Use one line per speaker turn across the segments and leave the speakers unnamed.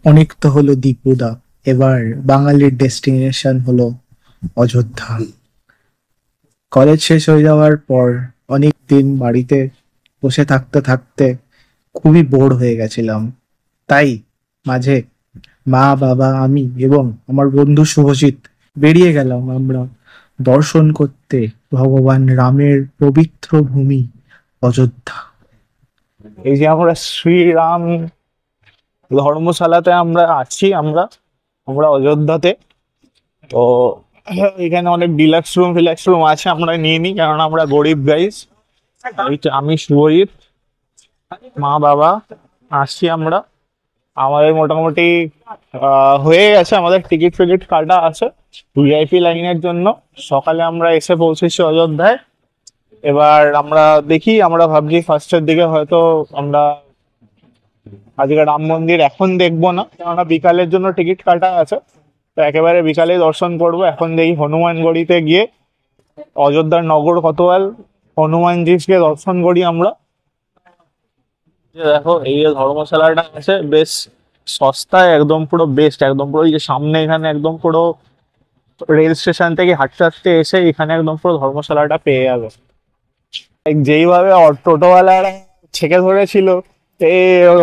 অনেক তো হলো দীপুদা, এবার বাঙালির ডেস্টিনেশন হলো অযোধ্যা। কলেজ শেষ হয়ে যাওয়ার পর অনেক দিন বাড়িতে বসে থাকতে থাকতে খুবই বোর হয়ে গেছিলাম। তাই মাঝে মা, বাবা, আমি এবং আমার বন্ধু শুভজিৎ বেরিয়ে গেলাম আমরা দর্শন করতে ভগবান রামের পবিত্র ভূমি অযোধ্যা।
এই যে আমরা শ্রীরাম ধর্মশালাতে আমরা আছি, আমরা আমরা অযোধ্যাতে। তো এখানে অনেক ডিলাক্স রুম আছে, আমরা নিয়ে নিই কারণ আমরা গরিব গাইস। আমি শুভজিৎ, মা বাবা আসছি আমরা। আমাদের মোটামুটি হয়ে গেছে, আমাদের টিকিট ফিকিট কাটা আছে ভিআইপি লাইনের জন্য। সকালে আমরা এসে পৌঁছেছি অযোধ্যায়। এবার আমরা দেখি, আমরা ভাবছি ফার্স্টের দিকে হয়তো আমরা আজকে রাম মন্দির এখন দেখবো না, কেননা বিকালের জন্য টিকিট কাটা আছে। তো একেবারে বিকালে দর্শন করব। এখন দেখি হনুমানগড়িতে গিয়ে অযোধ্যার নগর কোতোয়াল হনুমানজিকে দর্শন করি আমরা। দেখো এই যে ধর্মশালাটা আছে বেশ সস্তায়, একদম পুরো বেস্ট, একদম পুরো এই যে সামনে এখানে একদম পুরো রেল স্টেশন থেকে হাঁটতে হাঁটতে এসে এখানে একদম পুরো ধর্মশালাটা পেয়ে যাবে। যেইভাবে টোটোওয়ালারা ছেঁকে ধরেছিল এই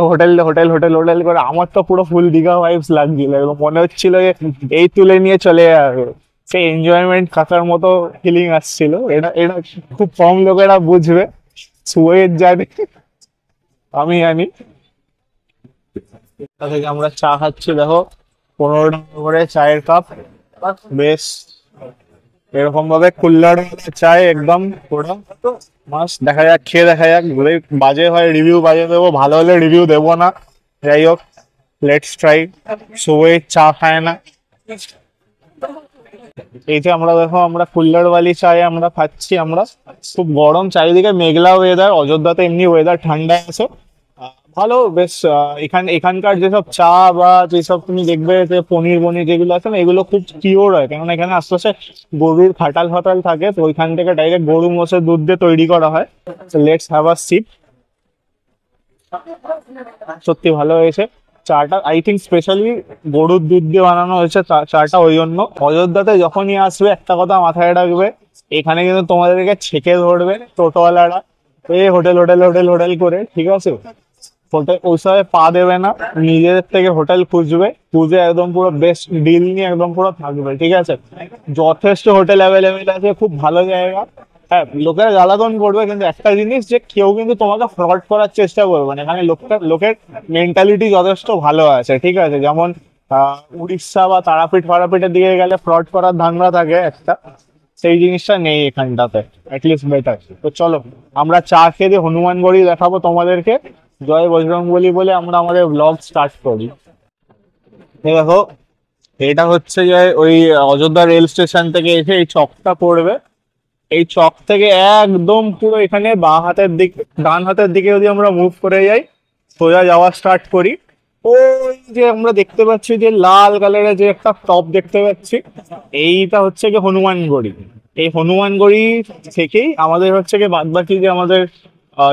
হোটেল হোটেল হোটেল হোটেল করে, আমার তো পুরো ফুল দীঘা ভাইবস লাগছিল। এবং মনে হচ্ছিল যে এই তুলে নিয়ে চলে যাবে, সেই এনজয়মেন্ট কাটার মতো ফিলিং আসছিল। এটা এটা খুব কম লোকেরা বুঝবে, শুয়ের জানি, আমি জানি। এটা থেকে আমরা চা খাচ্ছি, দেখো 15 টাকা করে চায়ের কাপ, বেশ এরকম ভাবে কুল্লার চায় একদম পুরো মাস। দেখা যাক, খেয়ে দেখা যাক, যদি বাজে হয় রিভিউ বাজে দেবো, ভালো হলে রিভিউ দেবো না। যাই হোক, লেটস ট্রাই। শুয়ে চা খায় না। এই যে আমরা দেখো, আমরা কুল্লার বালি চায় আমরা খাচ্ছি। আমরা খুব গরম, চারিদিকে মেঘলা ওয়েদার। অযোধ্যাতে এমনি ওয়েদার ঠান্ডা আছে, ভালো বেশ। এখানকার যেসব চা বা যেসব তুমি দেখবে যে পনির বনির যেগুলো আছে না, এগুলো খুব পিওর হয়, কেননা এখানে আস্তে আস্তে গরুর খাটাল ফাটাল থাকে, তো ওইখান থেকে ডাইরেক্ট গরু মোষের দুধ দিয়ে তৈরি করা হয়। Let's have a sheep. সত্যি ভালো হয়েছে চাটা। আই থিঙ্ক স্পেশালি গরুর দুধ দিয়ে বানানো হয়েছে চাটা, ওই জন্য। অযোধ্যাতে যখনই আসবে একটা কথা মাথায় রাখবে, এখানে কিন্তু তোমাদেরকে ছেঁকে ধরবে টোটোওয়ালারা, এই হোটেল হোটেল হোটেল হোটেল করে, ঠিক আছে? হোটেল ওই সময় পা দেবে না, নিজেদের থেকে হোটেল খুঁজবে, খুঁজে একদম পুরো বেস্ট ডিল নিয়ে একদম পুরো থাকবে, ঠিক আছে? যথেষ্ট হোটেল অ্যাভেলেবেল আছে, খুব ভালো জায়গা। হ্যাঁ, লোকেরা জ্বালাতন করবে, কিন্তু একটা জিনিস যে কেউ কিন্তু তোমাকে ফ্রড করার চেষ্টা করবে না। এখানে লোকের মেন্টালিটি যথেষ্ট ভালো আছে, ঠিক আছে? যেমন উড়িষ্যা বা তারাপীঠ ফারাপীঠের দিকে গেলে ফ্রড করার ধান্দা থাকে একটা, সেই জিনিসটা নেই এখানটাতে, অ্যাটলিস্ট বেটার। তো চলো আমরা চা খেয়ে দিয়ে হনুমানগড়ি দেখাবো তোমাদেরকে। জয় বজরংবলী বলে আমরা আমাদের ব্লগ স্টার্ট করি। এই দেখো, এটা হচ্ছে যে ওই অযোধ্যা রেল স্টেশন থেকে এসে এই চকটা পড়বে। এই চক থেকে একদম পুরো এখানে বাঁ হাতের দিকে, ডান হাতের দিকে যদি আমরা মুভ করে যাই, সোজা যাওয়া স্টার্ট করি, ওই যে আমরা দেখতে পাচ্ছি যে লাল কালারের যে একটা টপ দেখতে পাচ্ছি, এইটা হচ্ছে কি হনুমানগড়ি। এই হনুমানগড়ি থেকেই আমাদের হচ্ছে কি বাদ বাকি যে আমাদের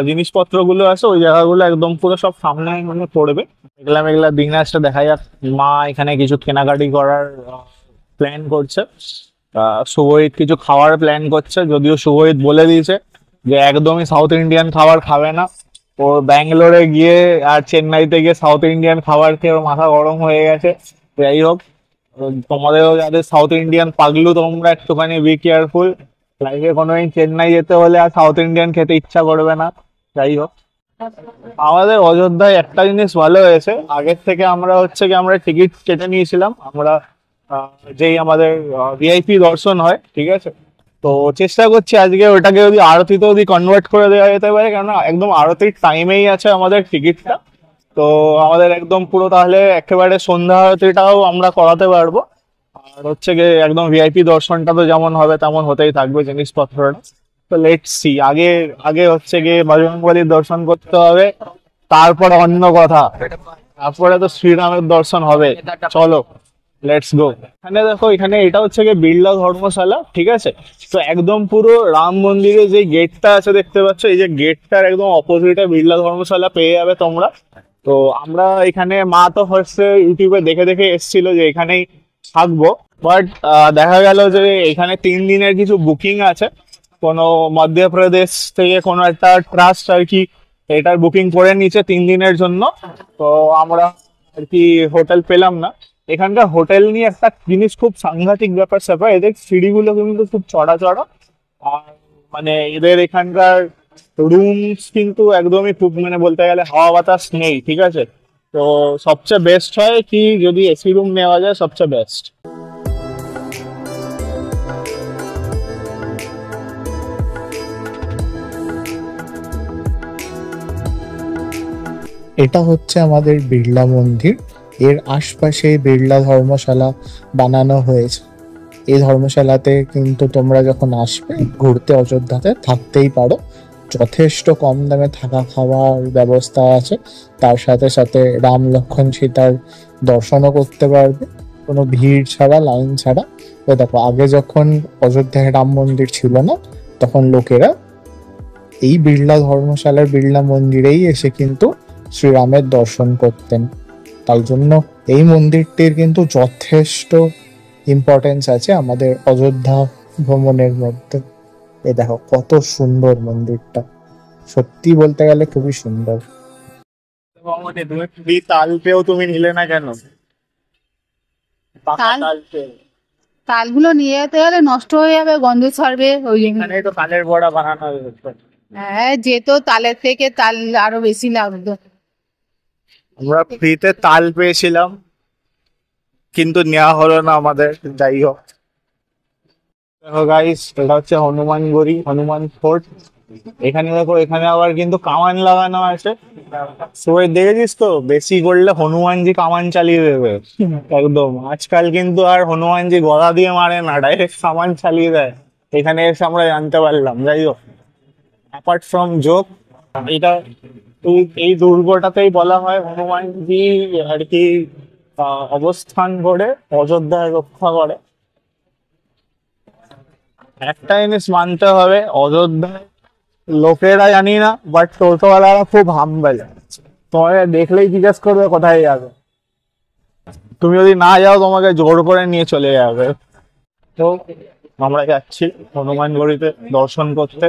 জিনিসপত্র গুলো আছে, ওই জায়গাগুলো একদম পুরো সব সামনে মানে পড়বে। এগুলা মেঘলা দিন আসতে দেখা যাক। মা এখানে কিছু কেনাকাটি করার প্ল্যান করছে, শুভজিৎ কিছু খাওয়ার প্ল্যান করছে, যদিও শুভজিৎ বলে দিয়েছে যে একদমই সাউথ ইন্ডিয়ান খাবার খাবে না। ও ব্যাঙ্গালোরে গিয়ে আর চেন্নাইতে গিয়ে সাউথ ইন্ডিয়ান খাবার খেয়ে ওর মাথা গরম হয়ে গেছে। যাই হোক, তোমাদেরও যাদের সাউথ ইন্ডিয়ান পাগলু, তোমরা একটুখানি বি কেয়ারফুল। লাইফে কোনোদিন চেন্নাই যেতে হলে আর সাউথ ইন্ডিয়ান খেতে ইচ্ছা করবে না। যাই হোক, আমাদের অযোধ্যায় একটা জিনিস ভালো হয়েছে, আগের থেকে আমরা হচ্ছে কি আমরা টিকিট কেটে নিয়েছিলাম। আমরা যেই আমাদের ভিআইপি দর্শন হয়, ঠিক আছে? তো চেষ্টা করছি আজকে ওটাকে যদি আরতিতে যদি কনভার্ট করে দেওয়া যেতে পারে, কেননা একদম আরতির টাইমেই আছে আমাদের টিকিটটা। তো আমাদের একদম পুরো তাহলে একেবারে সন্ধ্যা আরতিটাও আমরা করাতে পারবো। আর হচ্ছে গিয়ে একদম ভিআইপি দর্শনটা তো যেমন হবে তেমন হতেই থাকবে জিনিসপত্রটা। তো লেটস সি, আগে আগে হচ্ছে গিয়ে বজরংবলীর দর্শন করতে হবে, তারপরে অন্য কথা, তারপরে তো শ্রীরামের দর্শন হবে। চলো লেটস গো। এখানে দেখো, এখানে এটা হচ্ছে গিয়ে বিড়লা ধর্মশালা, ঠিক আছে? তো একদম পুরো রাম মন্দিরের যে গেটটা আছে দেখতে পাচ্ছ, এই যে গেটটার একদম অপোজিটে বিড়লা ধর্মশালা পেয়ে যাবে তোমরা। তো তো আমরা এখানে, মা তো ফার্স্টে ইউটিউবে দেখে দেখে এসেছিল যে এখানেই থাকবো, বাট দেখা গেল যে এখানে 3 দিনের কিছু বুকিং আছে, কোনো মধ্যপ্রদেশ থেকে কোনো একটা ট্রাস্ট আর কি এটার বুকিং করে নিচ্ছে 3 দিনের জন্য। তো আমরা আর কি হোটেল পেলাম না। এখানকার হোটেল নিয়ে একটা জিনিস খুব সাংঘাতিক ব্যাপার স্যাপার, এদের সিঁড়িগুলো কিন্তু খুব চড়া চড়া, আর মানে এদের এখানকার রুমস কিন্তু একদমই খুব, মানে বলতে গেলে হাওয়া বাতাস নেই, ঠিক আছে। তো সবচেয়ে বেস্ট হয় কি যদি এসি রুম নেওয়া যায়, সবচেয়ে বেস্ট।
এটা হচ্ছে আমাদের বিড়লা মন্দির, এর আশপাশে বিড়লা ধর্মশালা বানানো হয়েছে। এই ধর্মশালাতে কিন্তু তোমরা যখন আসবে ঘুরতে অযোধ্যাতে থাকতেই পারো, যথেষ্ট কম দামে থাকা খাওয়ার ব্যবস্থা আছে, তার সাথে সাথে রাম লক্ষ্মণ সীতার দর্শনও করতে পারবে কোনো ভিড় ছাড়া, লাইন ছাড়া। তো দেখো, আগে যখন অযোধ্যায় রাম মন্দির ছিল না, তখন লোকেরা এই বিড়লা ধর্মশালার বিড়লা মন্দিরেই এসে কিন্তু শ্রীরামের দর্শন করতেন। তাই জন্য এই মন্দিরটির কিন্তু যথেষ্ট ইম্পর্টেন্স আছে আমাদের অযোধ্যা ভ্রমণের মধ্যে। এ দেখো কত সুন্দর মন্দিরটা, সত্যি বলতে গেলে খুবই সুন্দর।
তুমি ফ্রি তাল পেও তুমি নিলে না কেন? পাকা
তাল?
তাল পেও।
তালগুলো নিয়ে যেতে গেলে নষ্ট হয়ে যাবে, গন্ধ ছাড়বে, ওই জন্য।
এখানে তো তালের বড়া বানানো হয়েছে।
হ্যাঁ, যেত তালের থেকে তাল আরো বেশি লাগতো।
আমরা ফ্রিতে তাল পেয়েছিলাম, কিন্তু নেওয়া হলো না আমাদের। যাই হোক, দেখো গাইস, এটা হচ্ছে হনুমানগড়ি, হনুমান ফোর্ট। এখানে দেখো, এখানে আবার কিন্তু কামান লাগানো আছে। সবাই দেখেছিস তো, বেশি করলে হনুমানজি কামান চালিয়ে দেবে একদম। আজকাল কিন্তু আর হনুমানজি গলা দিয়ে মারে না, ডাইরেক্ট কামান চালিয়ে দেয়। এখানে এসে আমরা জানতে পারলাম। যাই হোক, অ্যাপার্ট ফ্রম জোক, এটা এই দুর্গটাতেই বলা হয় হনুমানজি আর কি অবস্থান করে অযোধ্যায় রক্ষা করে। একটা জিনিস মানতে হবে, অযোধ্যায় লোকেরা জানি না, বাট টোটোওয়ালারা খুব হাম্বল। তোমাকে দেখলেই জিজ্ঞেস করবে কোথায় যাবে, তুমি যদি না যাও তোমাকে জোর করে নিয়ে চলে যাবে। তো আমরা যাচ্ছি হনুমানগড়িতে দর্শন করতে।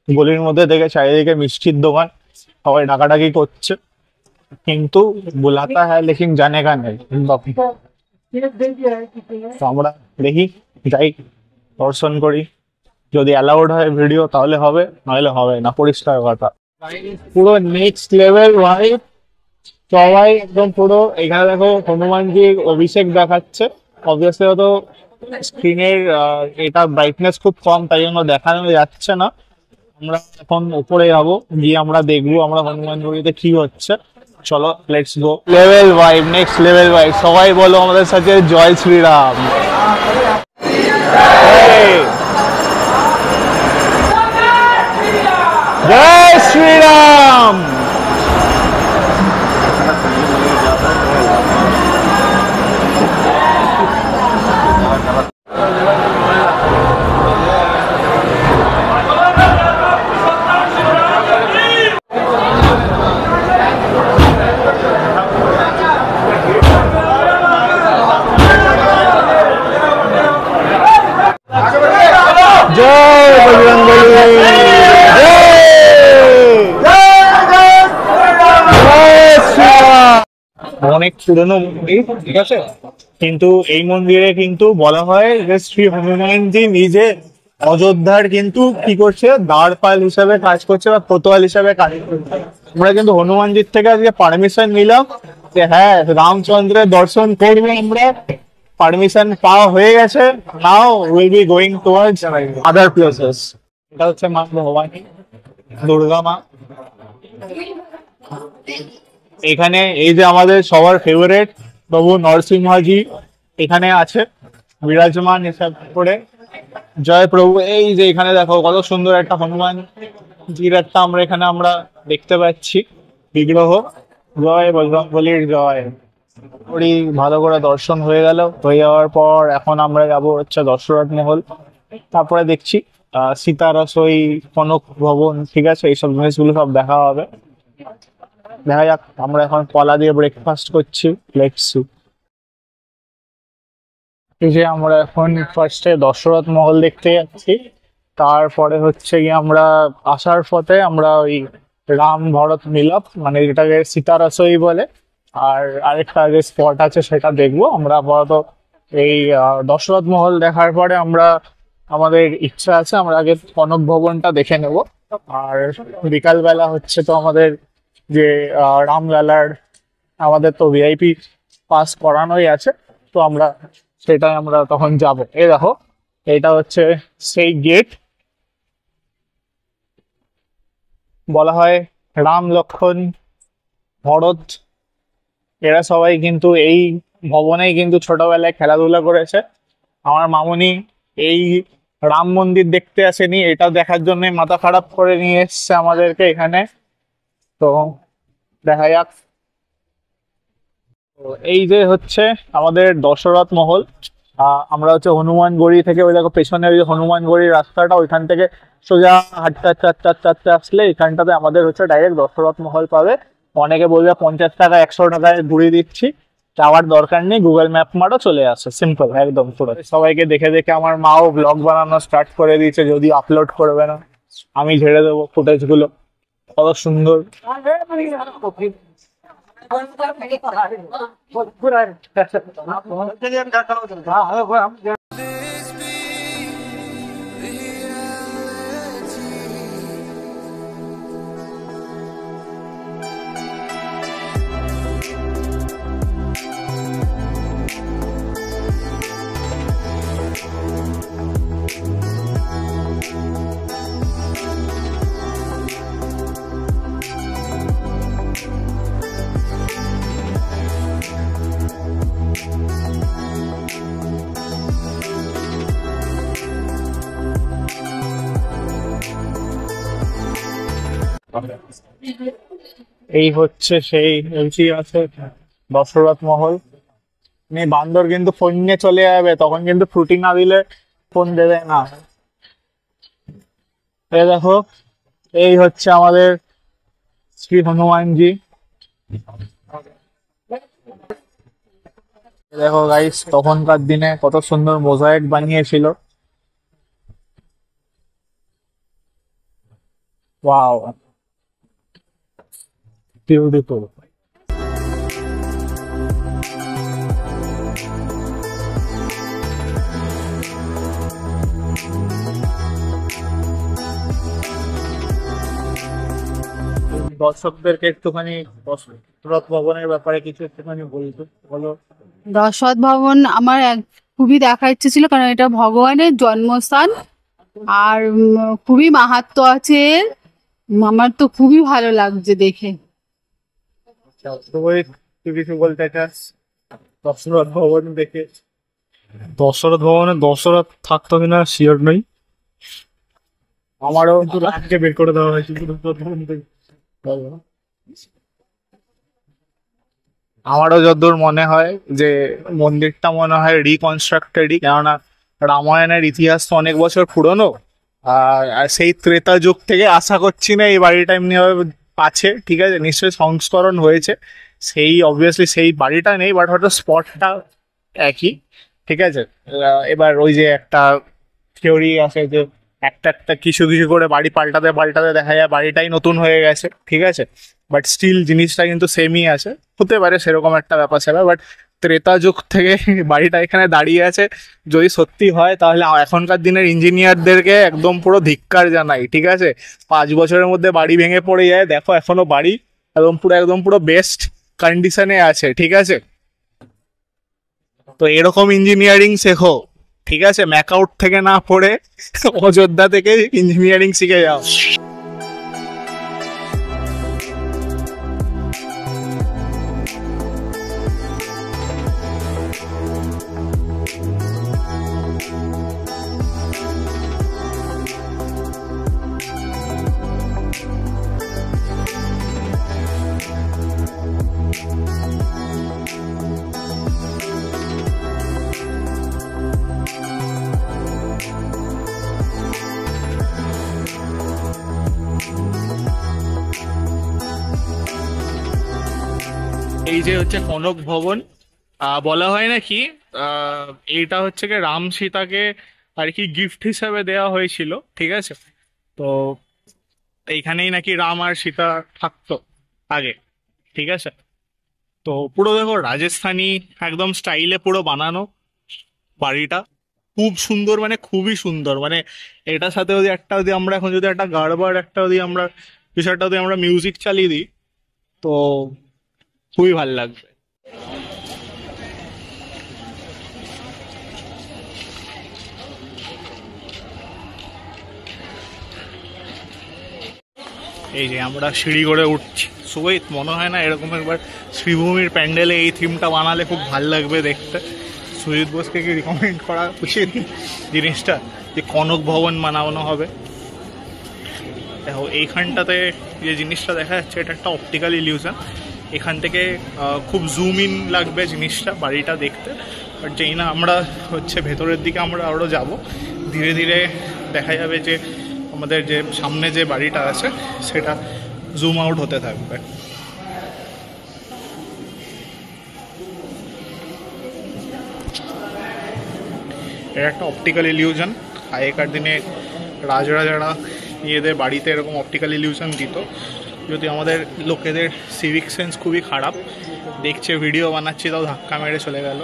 গলির মধ্যে দেখে চারিদিকে মিষ্টির দোকান, সবাই ডাকাডাকি করছে, কিন্তু বুলাতা হ্যায় লেকিন জানে কা নেই। তো আমরা দেখি, যাই, দর্শন করি। যদি অ্যালাউড হয় ভিডিও তাহলে হবে, নাহলে হবে না, পরিষ্কার কথা। পুরো নেক্সট লেভেল ভাই, সবাই একদম পুরো। এখানে দেখো হনুমানজির অভিষেক দেখাচ্ছে। অবভিয়াসলি তো স্ক্রিনের এটা ব্রাইটনেস খুব কম, তাই জন্য দেখানো যাচ্ছে না। আমরা এখন উপরে যাবো, গিয়ে আমরা দেখবো আমরা হনুমানগড়িতে কি হচ্ছে। চলো, let's go. Level vibe, next level vibe. সবাই বলো আমাদের সাথে জয় শ্রীরাম। জয় শ্রীরাম। জয় বজরংবলী। অনেক পুরনো মন্দির, ঠিক আছে, কিন্তু এই মন্দিরে কিন্তু বলা হয় যে শ্রী হনুমানজি নিজে অযোধ্যার কিন্তু কি করছে, দ্বারপাল হিসাবে কাজ করছে বা কোতোয়াল হিসাবে কাজ করছে। আমরা কিন্তু হনুমানজির থেকে আজকে পারমিশন নিলাম যে হ্যাঁ, রামচন্দ্রের দর্শন করবো আমরা। পারমিশন পাওয়া হয়ে গেছে। Now will be going towards other places. এটা হচ্ছে মা ভবানী, দুর্গা মা। এখানে এই যে আমাদের সবার ফেভারিট প্রভু নরসিংহজি এখানে আছে বিরাজমান হিসাব করে। জয় প্রভু। এই যে এখানে দেখো কত সুন্দর একটা হনুমান জির একটা আমরা দেখতে পাচ্ছি বিগ্রহ। জয় বজরংবলীর জয়। ওরই ভালো করে দর্শন হয়ে গেল। হয়ে যাওয়ার পর এখন আমরা যাবো হচ্ছে দশরথ মহল। তারপরে দেখছি সীতা রসই, কনক ভবন, ঠিক আছে, এইসব জিনিসগুলো সব দেখা হবে। দেখা যাক, আমরা এখন কলা দিয়ে ব্রেকফাস্ট করছি, লেটস সি। এই যে আমরা এখন ফার্স্টে দশরথ মহল দেখতে যাচ্ছি, তারপরে হচ্ছে গিয়ে আমরা আসার পথে আমরা ওই রাম ভরত মিলপ, মানে যেটাকে সীতারসই বলে, আর আরেকটা যে স্পট আছে সেটা দেখবো আমরা। আপাতত এই দশরথ মহল দেখার পরে আমরা, আমাদের ইচ্ছা আছে আমরা আগে কনক ভবনটা দেখে নেব। আর বিকালবেলা হচ্ছে তো আমাদের যে রামলালার, আমাদের তো ভিআইপি পাস করানোই আছে, তো আমরা সেটাই আমরা তখন যাব। এই দেখো, এটা হচ্ছে সেই গেট, বলা হয় রাম লক্ষ্মণ ভরত এরা সবাই কিন্তু এই ভবনেই কিন্তু ছোটবেলায় খেলাধুলা করেছে। আমার মামুনি এই রাম মন্দির দেখতে আসেনি, এটা দেখার জন্য মাথা খারাপ করে নিয়ে এসছে আমাদেরকে এখানে। তো দেখা যাক। তো এই যে হচ্ছে আমাদের দশরথ মহল। আমরা হচ্ছে হনুমান গড়ি থেকে, ওই দেখো পেছনে ওই হনুমান গড়ির রাস্তাটা, ওইখান থেকে সোজা হাঁটতে হাঁটতে হাঁটতে হাঁটতে হাঁটতে আসলে এখানটাতে আমাদের হচ্ছে ডাইরেক্ট দশরথ মহল পাবে। অনেকে বলবে 50 টাকা 100 টাকায় ঘুরিয়ে দিচ্ছি, যাওয়ার দরকার নেই, গুগল ম্যাপ মারো চলে আসে, সিম্পল একদম পুরো। সবাইকে দেখে দেখে আমার মাও ব্লগ বানানো স্টার্ট করে দিয়েছে, যদি আপলোড করবে না আমি ঝেড়ে দেবো ফুটেজ গুলো। কত সুন্দর। এই হচ্ছে সেই এলসি আছে দশরথ মহল। বান্দর কিন্তু ফোন নিয়ে চলে যাবে, তখন কিন্তু ফ্রুটি না দিলে ফোন দেবে না। এই দেখো, এই হচ্ছে আমাদের শ্রী হনুমানজি। দেখো গাইস, তখনকার দিনে কত সুন্দর মোজাইক বানিয়েছিল। Wow, beautiful. দর্শকদেরকে একটুখানি দশরথ ভবনের ব্যাপারে কিছু একটুখানি বলো।
দশরথ ভবন আমার খুবই দেখার ইচ্ছে ছিল, কারণ এটা ভগবানের জন্মস্থান আর খুবই মাহাত্ম্য আছে এর। আমার তো খুবই ভালো লাগছে দেখে।
তুই কিছু বলতে চাস দশরথ ভবন দেখে?
দশরথ ভবনে দশরথ থাকতো কিনা শিওর নই,
আমারও
রাতকে বের করে দেওয়া হয়েছিল।
আমারও যতদূর মনে হয় যে মন্দিরটা মনে হয় রিকনস্ট্রাক্টেডই, কেননা রামায়ণের ইতিহাস তো অনেক বছর পুরনো। আর সেই ত্রেতা যুগ থেকে আশা করছি না এই বাড়িটা এমনি আছে, ঠিক আছে, নিশ্চয়ই সংস্করণ হয়েছে। সেই অবভিয়াসলি সেই বাড়িটা নেই, বাট হয়তো স্পটটা একই, ঠিক আছে। এবার ওই যে একটা থিওরি আছে যে একটা একটা কিছু কিছু করে বাড়ি পাল্টাতে পাল্টাতে দেখা যায় বাড়িটাই নতুন হয়ে গেছে, ঠিক আছে, বাট স্টিল জিনিসটা কিন্তু সেমই আছে। হতে পারে সেরকম একটা ব্যাপার স্যাপার, বাট ত্রেতা যুগ থেকে বাড়িটা এখানে দাঁড়িয়ে আছে। যদি সত্যি হয় তাহলে এখনকার দিনের ইঞ্জিনিয়ারদেরকে একদম পুরো ধিক্কার জানাই, ঠিক আছে। 5 বছরের মধ্যে বাড়ি ভেঙে পড়ে যায়, দেখো এখনো বাড়ি একদম পুরো বেস্ট কন্ডিশনে আছে, ঠিক আছে। তো এরকম ইঞ্জিনিয়ারিং শেখো, ঠিক আছে, ম্যাকআউট থেকে না পড়ে অযোধ্যা থেকে ইঞ্জিনিয়ারিং শিখে যাও। যে হচ্ছে কনক ভবন। বলা হয় নাকি এইটা হচ্ছে কি রাম সীতাকে আর কি গিফট হিসাবে দেওয়া হয়েছিল, ঠিক আছে। তো এইখানেই নাকি রাম আর সীতা থাকতো আগে, ঠিক আছে। তো পুরো দেখো রাজস্থানী একদম স্টাইলে পুরো বানানো বাড়িটা, খুব সুন্দর, মানে খুবই সুন্দর। মানে এটার সাথে যদি একটা যদি আমরা এখন যদি একটা গাড়বার একটা যদি আমরা কিছু একটা যদি আমরা মিউজিক চালিয়ে দিই তো খুবই ভালো লাগবে। এই যে আমরা সিঁড়ি করে উঠছি, সবাই মনে হয় না এরকম একবার শ্রীভূমির প্যান্ডেলে এই থিমটা বানালে খুব ভালো লাগবে দেখতে। সুজিত বোসকে কি রিকমেন্ড করা উচিত জিনিসটা, যে কনক ভবন বানানো হবে। দেখো এইখানটাতে যে জিনিসটা দেখা যাচ্ছে এটা একটা অপটিক্যাল ইলিউশন। এখান থেকে খুব জুম ইন লাগবে জিনিসটা, বাড়িটা দেখতে। বাট যেই না আমরা হচ্ছে ভেতরের দিকে আমরা আরও যাব, ধীরে ধীরে দেখা যাবে যে আমাদের যে সামনে যে বাড়িটা আছে সেটা জুম আউট হতে থাকবে। এটা একটা অপটিক্যাল ইলিউশন। আগেকার দিনে রাজরাজারা নিজেদের বাড়িতে এরকম অপটিক্যাল ইলিউশন দিত। যদি আমাদের লোকেদের সিভিক সেন্স খুবই খারাপ, দেখছে ভিডিও বানাচ্ছি তাও ধাক্কা মেরে চলে গেল।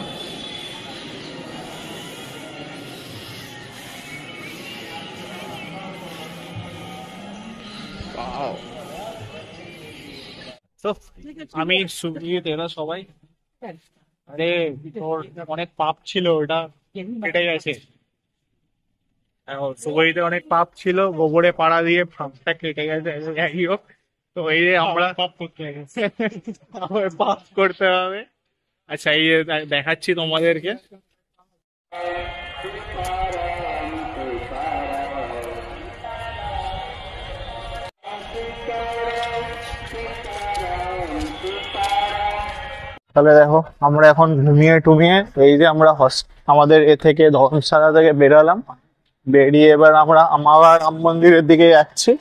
তো আমি সুজিত এরা সবাই, আরে তোর অনেক পাপ ছিল ওটা কেটে গেছে। সুগইতে অনেক পাপ ছিল, গোবরে পাড়া দিয়ে পাপটা কেটে গেছে। যাই হোক, তো এই যে আমরা পাপ করতে পাপ করতে হবে। আচ্ছা এই যে দেখাচ্ছি তোমাদেরকে। তাহলে দেখো আমরা এখন ঘুমিয়ে টুমিয়ে এই যে আমরা আমাদের এ থেকে ধর্মশালা থেকে বেরোলাম, বেরিয়ে এবার আমরা আমার রাম মন্দিরের দিকে যাচ্ছি।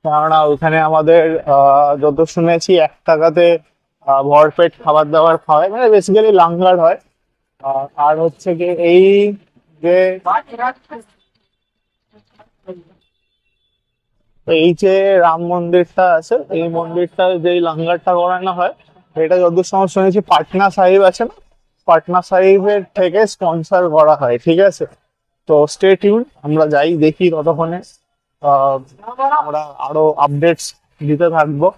কেননা ওখানে আমাদের যত শুনেছি 1 টাকাতে ভরপেট খাবার দাবার খাওয়ায়, মানে বেসিক্যালি লাঙ্গার হয়। আর হচ্ছে কি এই যে এই যে রাম মন্দিরটা আছে, এই মন্দিরটা যেই লাঙ্গারটা করানো হয় এটা যতদূর সময় শুনেছি পাটনা সাহিব আছে না, পাটনা সাহিবের থেকে স্পন্সর করা হয়, ঠিক আছে। তো স্টে টিউন, আমরা যাই দেখি, ততক্ষণে আমরা আরো আপডেটস দিতে থাকবো।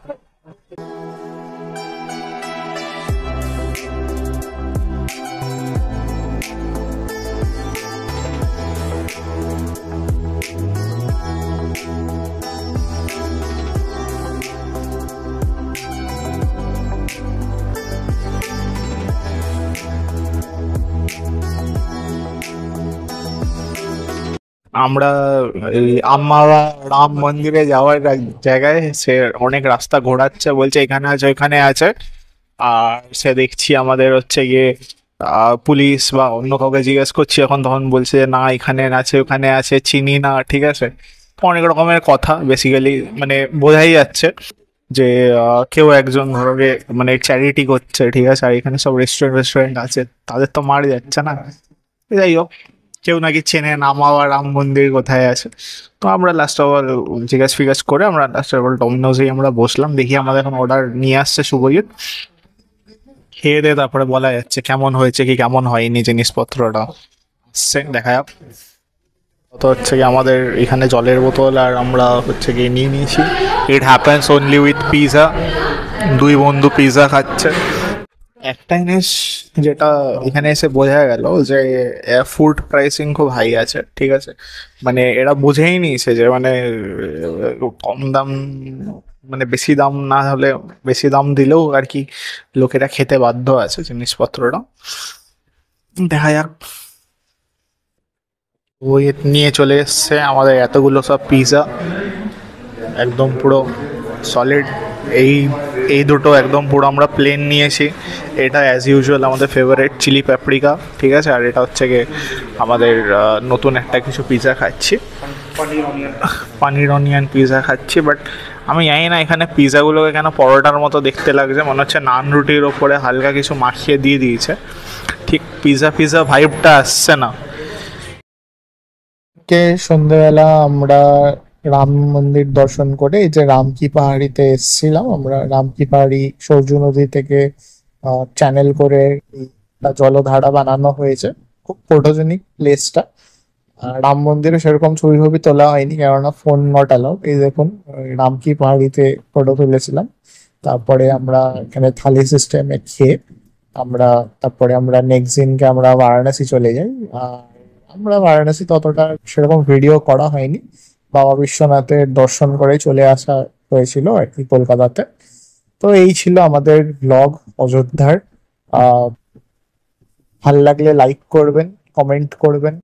আমরা এই আম্মারা রাম মন্দিরে যাওয়ার এক জায়গায় সে অনেক রাস্তা ঘোরাচ্ছে, বলছে এখানে আছে ওইখানে আছে। আর সে দেখছি আমাদের হচ্ছে গিয়ে পুলিশ বা অন্য কাউকে জিজ্ঞেস করছি এখন, তখন বলছে যে, না এখানে আছে ওখানে আছে চিনি না, ঠিক আছে। অনেক রকমের কথা, বেসিক্যালি মানে বোঝাই যাচ্ছে যে কেউ একজন ধরো গে মানে চ্যারিটি করছে, ঠিক আছে। আর এখানে সব রেস্টুরেন্ট আছে, তাদের তো মার যাচ্ছে না। যাই হোক, কেউ নাকি চেনে নামাওয়া রাম মন্দির কোথায় আছে। তো আমরা লাস্ট অফ অল জিজ্ঞাস করে আমরা লাস্ট অফ অল ডমিনোজেই আমরা বসলাম। দেখি আমাদের এখন অর্ডার নিয়ে আসছে শুভজিৎ, খেয়ে দিয়ে তারপরে বলা যাচ্ছে কেমন হয়েছে কি কেমন হয়নি জিনিসপত্রটা। আসছে দেখা যাক। তো হচ্ছে কি আমাদের এখানে জলের বোতল আর আমরা হচ্ছে কি নিয়ে নিয়েছি। It happens only with pizza. 2 বন্ধু পিৎজা খাচ্ছে। একটা জিনিস যেটা এখানে এসে বোঝা গেল যে ফুড প্রাইসিং খুব হাই আছে, ঠিক আছে। মানে এরা বুঝেই নিয়েছে যে মানে কম দাম, মানে বেশি দাম না হলে, বেশি দাম দিলেও আর কি লোকেরা খেতে বাধ্য আছে জিনিসপত্রটা। দেখা যাক। ওই নিয়ে চলে এসছে আমাদের এতগুলো সব পিৎজা, একদম পুরো সলিড। এই দুটো একদম পুরো আমরা প্লেন নিয়েছি। এটা অ্যাজ ইউজুয়াল আমাদের ফেভারিট চিলি প্যাপরিকা, ঠিক আছে। আর এটা হচ্ছে গিয়ে আমাদের নতুন একটা কিছু পিৎজা খাচ্ছি, পানির অনিয়ন পিৎজা খাচ্ছি। বাট আমি জানি না এখানে পিৎজাগুলোকে কেন পরোটার মতো দেখতে লাগছে, মনে হচ্ছে নান রুটির ওপরে হালকা কিছু মাখিয়ে দিয়ে দিয়েছে, ঠিক পিৎজা পিৎজা ভাইবটা আসছে না।
সন্ধ্যেবেলা আমরা রাম মন্দির দর্শন করে এই যে রামকি পাহাড়িতে এসেছিলাম, আমরা রামকি পাহাড়ি সরজু নদী থেকে চ্যানেল করে একটা জলধারা বানানো হয়েছে। খুব ফটোজেনিক প্লেসটা। রাম মন্দিরে সেরকম ছবি ছবি তোলা হয়নি, কেননা ফোন নট অ্যালাউড। এই দেখুন, রামকি পাহাড়িতে ফটো তুলেছিলাম। তারপরে আমরা এখানে থালি সিস্টেমে খেয়ে তারপরে আমরা নেক্সট দিনকে আমরা বারাণসী চলে যাই। আর আমরা বারাণসী ততটা সেরকম ভিডিও করা হয়নি, বাবা বিশ্বনাথের দর্শন করে চলে আসা হয়েছিল আর কি কলকাতাতে। তো এই ছিল আমাদের ব্লগ অযোধ্যার। ভাল লাগলে লাইক করবেন, কমেন্ট করবেন।